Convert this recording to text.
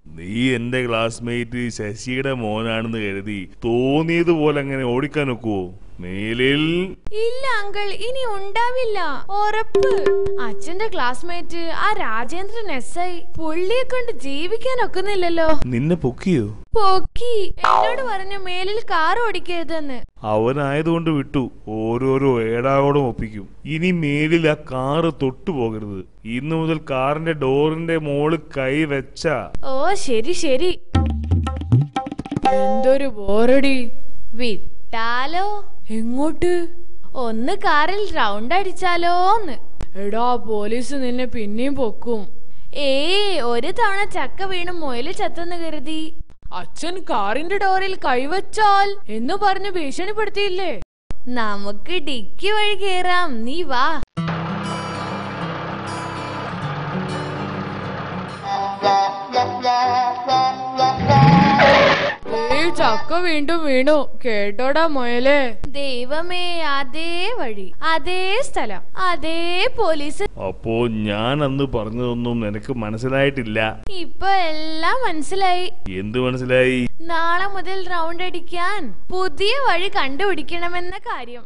നീ എന്റെ ക്ലാസ്മേറ്റ് ശശിയുടെ മോനാണെന്ന് കരുതി തോന്നിയതുപോലെ അങ്ങനെ ഓടിക്കാൻ ഒക്കുവോ? മേലിൽ ഇല്ല അങ്കിൾ, ഇനി ഉണ്ടാവില്ല, ഉറപ്പ്. അച്ഛന്റെ ക്ലാസ്മേറ്റ് ആ രാജേന്ദ്രൻ SI, പുള്ളിയെ കൊണ്ട് ജീവിക്കാൻ ഒക്കുന്നില്ലല്ലോ. നിന്നെ പൊക്കിയോ? പൊക്കി. എന്നോട് പറഞ്ഞു മേലിൽ കാർ ഓടിക്കരുതെന്ന്. അവനായതുകൊണ്ട് വിട്ടു. ഓരോരോ ഏടാവോടും ഒപ്പിക്കും. ഇനി മേലിൽ ആ കാറ് തൊട്ടു പോകരുത്. ഇന്നു മുതൽ കാറിന്റെ ഡോറിന്റെ മോള് കൈ വെച്ച. ഓ ശരി ശരി. എന്തൊരു ബോറടി. വിട്ടാലോ? എങ്ങോട്ട്? ഒന്ന് കാറിൽ റൗണ്ട് അടിച്ചാലോന്ന്. എടാ, പോലീസ് നിന്നെ പിന്നെയും പൊക്കും. ഒരു തവണ ചക്ക വീണ് മുയല് ചത്തെന്ന് കരുതി അച്ഛൻ കാറിന്റെ ഡോറിൽ കൈവച്ചാൽ എന്ന് പറഞ്ഞു ഭീഷണിപ്പെടുത്തിയില്ലേ? നമുക്ക് ഡിക്കി വഴി കേറാം, നീ വാ. ചക്ക വീണ്ടും വീണു, കേട്ടോടാ മുയലേ. ദൈവമേ, അതേ വഴി, അതേ സ്ഥലം, അതേ പോലീസ്. അപ്പോ ഞാൻ അന്ന് പറഞ്ഞതൊന്നും നിനക്ക് മനസ്സിലായിട്ടില്ല. ഇപ്പൊ എല്ലാം മനസ്സിലായി. എന്ത് മനസ്സിലായി? നാളെ മുതൽ റൗണ്ട് അടിക്കാൻ പുതിയ വഴി കണ്ടുപിടിക്കണമെന്ന കാര്യം.